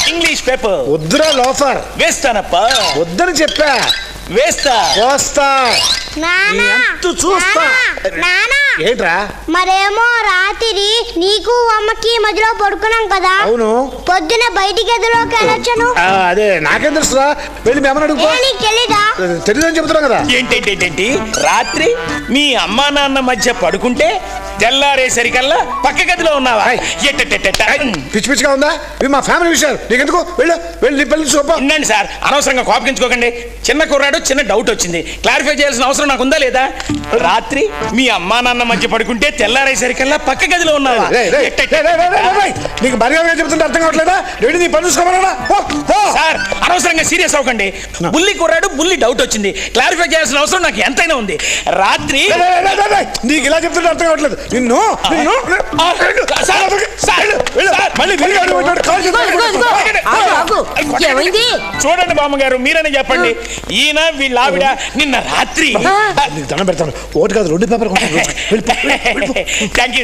English paper. వద్దురా loafer. వేస్తానప్పా. వద్దని చెప్పా. వేస్తా. వస్తా. చూస్తా. ఏంట్రా? మరేమో రాత్రి నీకు అమ్మకి మధ్యలో పడుకున్నాం కదా. అవును. పొద్దున బయటికి ఎదురులోకి వెళ్ళొచ్చాను. అదే నాకేం తెలుసురా, వెళ్ళి మీ అమ్మని అడుగు. తెలీదా? తెలియదని చెబుతున్నా కదా. ఏంటేంటేంటి రాత్రి మీ అమ్మా నాన్న మధ్య పడుకుంటే తెల్లారేసరికల్లా పక్క గదిలో ఉన్నావా? పిచ్చి పిచ్చిగా ఉందా? ఇవి మా ఫ్యామిలీ విషయాలు, నీకెందుకు? వెళ్ళు వెళ్ళి పెళ్లి చూప. ఉండండి సార్, అనవసరంగా కోపగించుకోకండి. చిన్న కుర్రాడు, చిన్న డౌట్ వచ్చింది, క్లారిఫై చేయాల్సిన అవసరం నాకు ఉందా లేదా? రాత్రి మీ అమ్మా నాన్న మధ్య పడుకుంటే తెల్లారేసరికల్లా పక్క గదిలో ఉన్నావా? నీకు మర్యాదగా చెబుతుంటే అర్థం కావట్లేదా? రెడీ నీ పని చూసుకోమన్నా. సార్ అనవసరంగా సీరియస్ అవ్వకండి. బుల్లి కుర్రాడు, బుల్లి డౌట్ వచ్చింది, క్లారిఫై చేయాల్సిన అవసరం నాకు ఎంతైనా ఉంది. రాత్రి నీకు ఇలా చెప్తుంటే అర్థం కావట్లేదు. నిన్ను చూడండి బామ్మగారు, మీరనే చెప్పండి. ఈయన వీళ్ళ ఆవిడ నిన్న రాత్రి. దండం పెడతాను, ఒకటి కాదు 2 పేపర్.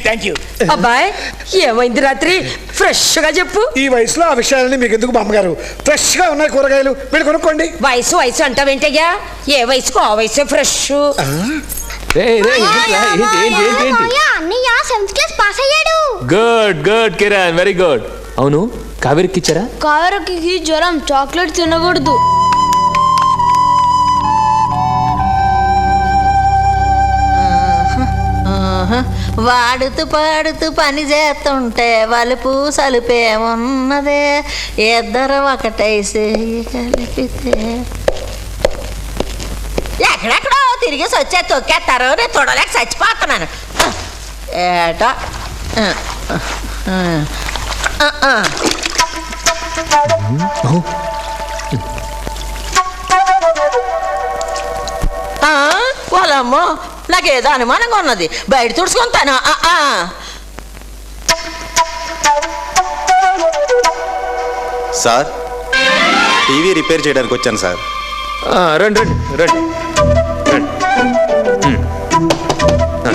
Thank you. అబ్బాయి ఏమైంది రాత్రి? ఫ్రెష్ గా చెప్పు. ఈ వయసులో ఆ విషయాలని మీకు ఎందుకు బామ్మగారు? ఫ్రెష్ గా ఉన్నాయి కూరగాయలు, మీరు కొనుక్కోండి. వయసు అంటావేంటయ్యా? ఏ వయసుకు ఆ వయసు fresh. Good Kiran, very good. అవును, కావేరికి ఇచ్చారా? కావేరికి జ్వరం, చాక్లెట్ తినకూడదు. వాడుతూ పాడుతూ పని చేస్తుంటే వలుపు సలుపేమున్నదే, ఇద్దరు ఒకటైసి కలిపితే. ఎక్కడెక్కడో తిరిగేసి వచ్చే తొక్కేస్తారు, నేను చూడలేక చచ్చిపోతున్నాను. ఏటో వాళ్ళమ్మో, నాకేదో అనుమానంగా ఉన్నది, బయట తుడుచుకుంటాను. సార్, టీవీ రిపేర్ చేయడానికి వచ్చాను సార్. రండి రండి రండి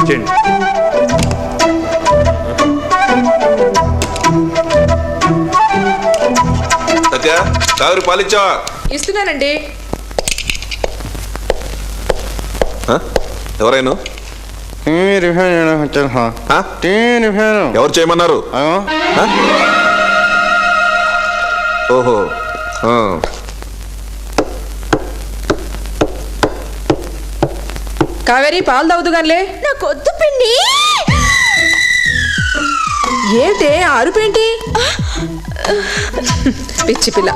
చేయండి. సత్య, కావేరి పాలిచ్చావా? ఇస్తున్నానండి. ఎవరైనా ఎవరు చేయమన్నారు? ఓహో, కావేరి పాలు తాగుదు గానిలే. నాకు వద్దు పిండి. ఏంటే అరుపేంటి? పిచ్చి పిల్ల,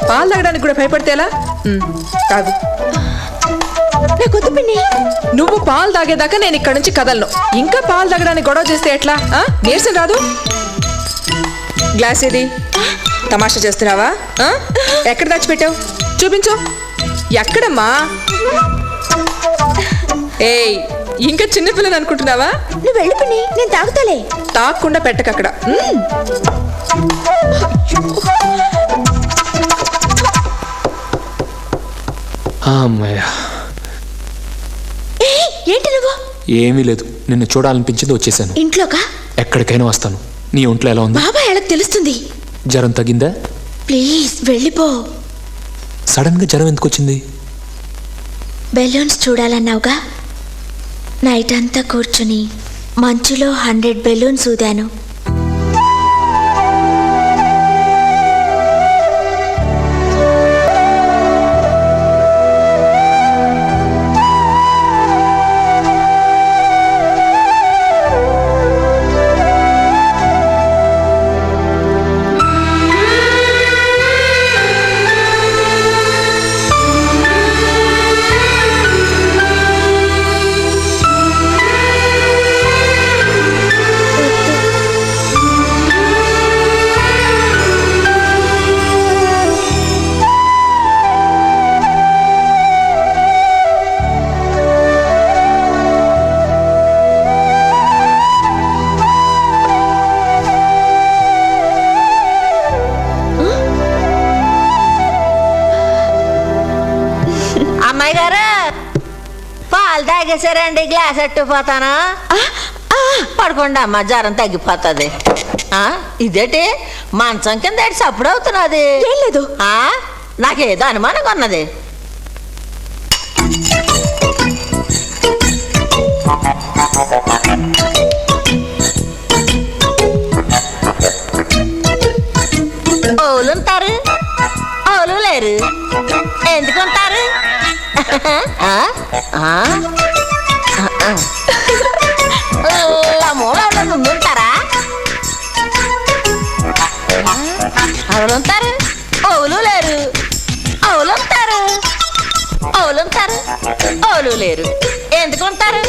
పాలు తాగడానికి కూడా భయపడితేలా? తాగు. నాకొద్దు పిండి. నువ్వు పాలు తాగేదాకా నేను ఇక్కడ నుంచి కదలను. ఇంకా పాలు తాగడానికి గొడవ చేస్తే ఎట్లా? నీరసం రాదు? గ్లాస్ ఏది? తమాషా చేస్తున్నావా? ఎక్కడ దాచిపెట్టావు? చూపించు. ఎక్కడమ్మా? ఏయ్, ఇంకా చిన్నపిల్లని అనుకుంటున్నావా? నువ్వు వెళ్ళి పిండి, నేను తాగుతాలే. తాగకుండా పెట్టకక్కడ. అమ్మయ్యా, ఏంటి నువ్వు? ఏమీ లేదు, నిన్ను చూడాలనిపించింది వచ్చేసాను. ఇంట్లోకా? ఎక్కడికైనా వస్తాను. నీ ఒంట్లో ఎలా ఉంది? బాబా ఎలా తెలుస్తుంది? జ్వరం తగ్గిందా? ప్లీజ్ వెళ్ళిపో. సడన్ గా జ్వరం ఎందుకు వచ్చింది? బెలూన్స్ చూడాలన్నావుగా, నైట్ అంతా కూర్చుని మంచులో 100 బెలూన్స్ ఊదాను. అమ్మాయి గారు, పాలు తాగేసారండి, గ్లాస్ ఎట్టుపోతానా? పడుకోండి అమ్మ, జ్వరం తగ్గిపోతుంది. ఇదేంటి మంచం కింద ఏడు సప్పుడు అవుతున్నది. ఏం లేదు. నాకేదో అనుమానంగా ఉన్నది. ఓలుంటారు, ఓలు లేరు. ఎందుకుంటారు? మూడు ముందుంటారా? అవులుంటారు, ఓలు లేరు. అవులుంటారు, ఓలుంటారు, ఓలు లేరు. ఎందుకుంటారు?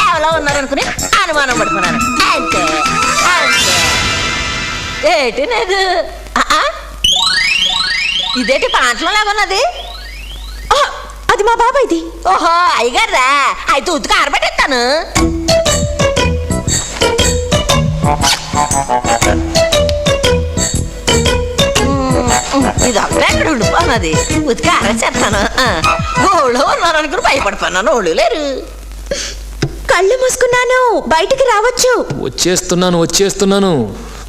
ఎవరో ఉన్నారనుకుని అనుమానం పడుకున్నాను అంతే. ఏటి లేదు. ఇదేంటి పాంచలం లాగా ఉన్నది? అది మా బాబాయ్ది. ఓహో అయ్యగారా, అయితే ఉతుకు ఆరబెట్టేస్తాను. ఇది అప్పుడే అక్కడ ఉండిపోన్నది. ఉతికి ఆరేసేస్తాను. ఓళ్ళు ఉన్నారనుకుని భయపడిపోన్నాను. ఓళ్ళు లేరు. కళ్ళు మూసుకున్నాను, బయటికి రావచ్చు. వచ్చేస్తున్నాను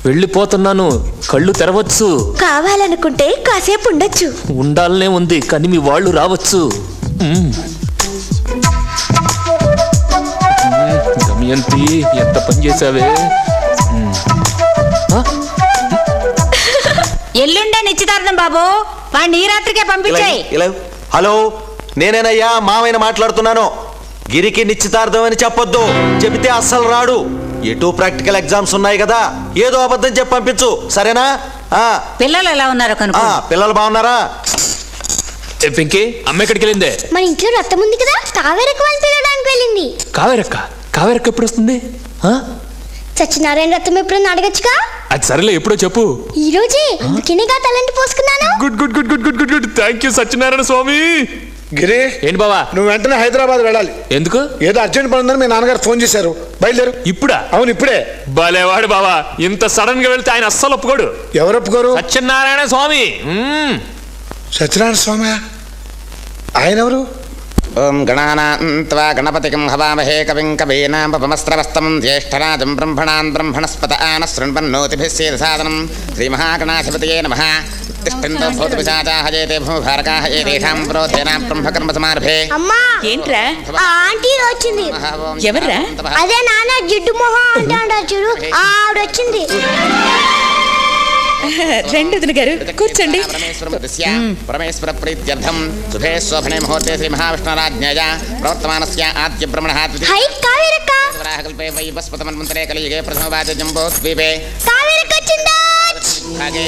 వెళ్ళిపోతున్నాను. కళ్ళు తెరవచ్చు. కావాలనుకుంటే కాసేపు ఉండొచ్చు. ఉండాలనే ఉంది, కానీ మీ వాళ్ళు రావచ్చు. దమయంతి, ఎంత పని చేసావే. ఎల్లుండే నిశ్చితార్థం బాబు. వాడిని ఈ రాత్రికే పంపించాయి. హలో, నేనేనయ్యా మావైన మాట్లాడుతున్నాను. గిరికి నిశ్చితార్థం అని చెప్పొద్దు. చెబితే అస్సలు రాడు. ఎటు ప్రాక్టికల్ ఎగ్జామ్స్ ఉన్నాయి కదా, ఏదో అబద్ధం చెప్పి పంపించు, సరేనా? పిల్లలు ఎలా ఉన్నారు కనుక? పిల్లలు బాగున్నారా? పింకీ, అమ్మ ఎక్కడికి వెళ్ళిందే? మన ఇంట్లో రక్తం ఉంది కదా, కావేరక్క వాళ్ళని పిలవడానికి వెళ్ళింది. కావేరక్క ఎప్పుడు వస్తుంది? సత్యనారాయణ రక్తం ఎప్పుడన్నా అడగచ్చుగా. అది సరేలే, ఎప్పుడో చెప్పు. ఈ రోజే, అందుకేనేగా తలంటి పోసుకున్నాను. గుడ్. థ్యాంక్ యూ సత్యనారాయణ స్వామి. గిరి, ఏంటి బావా? నువ్వు వెంటనే హైదరాబాద్ వెళ్ళాలి. ఎందుకు? ఏదో అర్జెంట్ పని ఉందని మీ నాన్నగారు ఫోన్ చేశారు. బయలుదేరు. ఇప్పుడా? అవును, ఇప్పుడే. భలేవాడు బావా, ఇంత సడన్ గా వెళ్తే ఆయన అస్సలు ఒప్పుకోడు. ఎవరు ఒప్పుకోరు? సత్యనారాయణ స్వామి. సత్యనారాయణ స్వామి ఆయన ఎవరు? ఓం గణానాన్త్వా గణపతికం హవామహే కవిం కవీనామపమస్త్రవస్తం జ్యేష్ఠరాజం బ్రహ్మణాన్ బ్రహ్మణస్పత ఆన శృణ్వన్నోతిభిः సేదసాదనం శ్రీమహాగణాధిపతయే నమః. తిష్టంతో భూతపిశాచాః హయేతే భూభారకాః ఏతేషాం ప్రోధేనాం బ్రహ్మకర్మ సమారభే. అమ్మా, ఏంట్రా? ఆ ఆంటీ వచ్చింది. ఎవర్రా? అదే నాన్న జిడ్డు మొహం అంటాడు చూడు, ఆవిడొచ్చింది. రెండు గారు కూర్చోండి. పరమేశ్వర ప్రీత్యర్థం శుభే శోభనే ముహూర్తే శ్రీ మహావిష్ణురాజ్ఞయ ప్రవర్తమానస్య ఆద్య బ్రహ్మణః హై కావేరక్క. కల్పే వైవస్పతమన్వంతరే కలియుగే ప్రథమవాద జంబోద్వీపే కావేరక్క వచ్చిందా? భాగే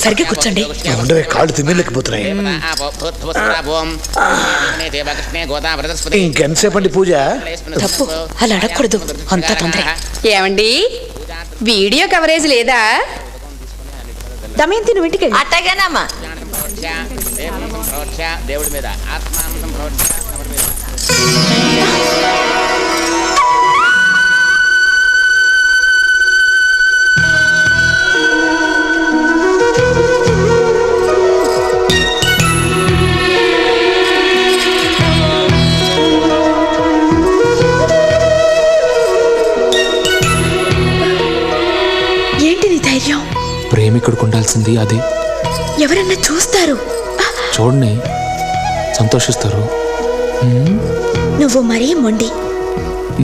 సరిగ్గా కూర్చోండి. ఉండవే, కాళ్ళు తిమ్మిలేకపోతున్నాయి. ఇంకెంతసేపు అండి పూజ? తప్పు, అలా అడగకూడదు. అంతా తొందర. ఏమండి, వీడియో కవరేజ్ లేదా? దమయంతి, నువ్వు ఇంటికి అట్టగేనమ్మా. దేవుడి మీద ఆత్మాంతం ప్రేమికుడికి ఉండాల్సింది అదే. ఎవరన్నా చూస్తారు, చూడండి, సంతోషిస్తారు. నువ్వు మరీ మొండి.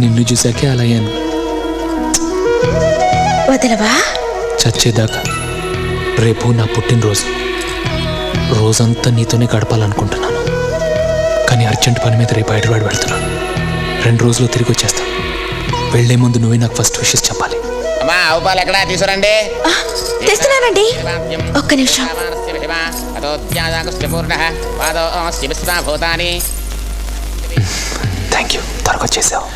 నిన్ను చూసాకే అలా అయ్యాను. వదలవా? చచ్చేదాకా. రేపు నా పుట్టినరోజు. రోజంతా నీతోనే గడపాలనుకుంటున్నాను, కానీ అర్జెంట్ పని మీద రేపు హైదరాబాద్ వెళ్తున్నాను. 2 రోజుల్లో తిరిగి వచ్చేస్తాను. వెళ్లే ముందు నువ్వే నాకు ఫస్ట్ విషెస్ చెప్పాలి. అమ్మా ఆవు పాలు ఎక్కడ తీసుకురండి. తెస్తున్నానండి. ఒక్క నిమిషం. థ్యాంక్ యూ, త్వరగా వచ్చేసావు.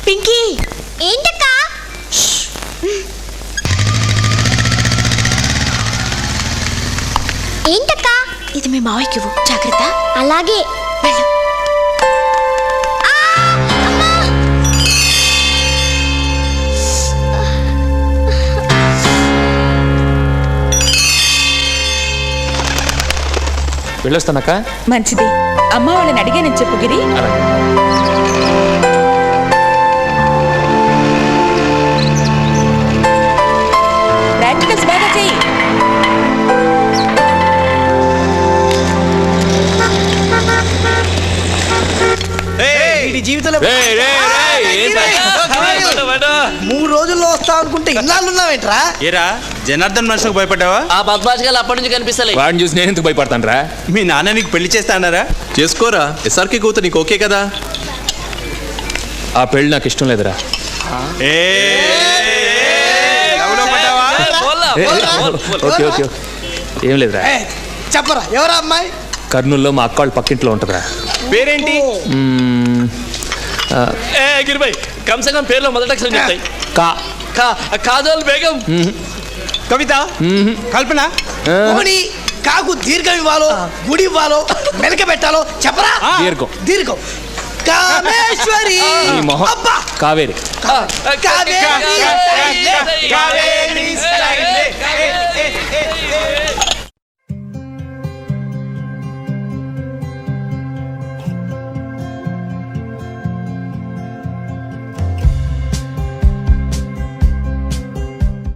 పింకీ, ఏంటక్క? ఏంటక్క? ఇది మీ మావయ్యకి ఇవ్వు, జాగ్రత్త. అలాగే. వెళ్ళు. వెళ్ళొస్తానక్క. మంచిది. అమ్మ వాళ్ళని అడిగానని చెప్పు గిరి. ప్రాక్టికల్స్ బాగా చెయ్యి. జీవితంలో 3 రోజుల్లో వస్తా అనుకుంటే ఇన్నాళ్ళు ఉన్నావేంట్రా? ఏరా జనార్దన్ మనుషులకు భయపడ్డావా? ఆ బద్మాష్ గారు అప్పటి నుంచి కనిపిస్తలే. వాడిని చూసి నేను ఎందుకు భయపడతాను రా? మీ నాన్న నీకు పెళ్లి చేస్తా అన్నారా? చేసుకోరా, ఎస్ఆర్కే కూతురు నీకు ఓకే కదా? ఆ పెళ్ళి నాకు ఇష్టం లేదురా. ఓకే ఓకే ఏం లేదురా. చెప్పరా ఎవరా అమ్మాయి? కర్నూలులో మా అక్క వాళ్ళ పక్కింట్లో ఉంటుందిరా. పేరేంటి? గిరిబాయ్ కమ్సే కమ్ పేర్లో మొదటి అక్షరం చెప్తాయి. కాజల్ బేగం. కవిత? కల్పన? కాకు దీర్ఘం ఇవ్వాలో గుడి ఇవ్వాలో మెలక పెట్టాలో చెప్పరా? దీర్ఘం. దీర్ఘం. కామేశ్వరి. కావేరి. కావేరి.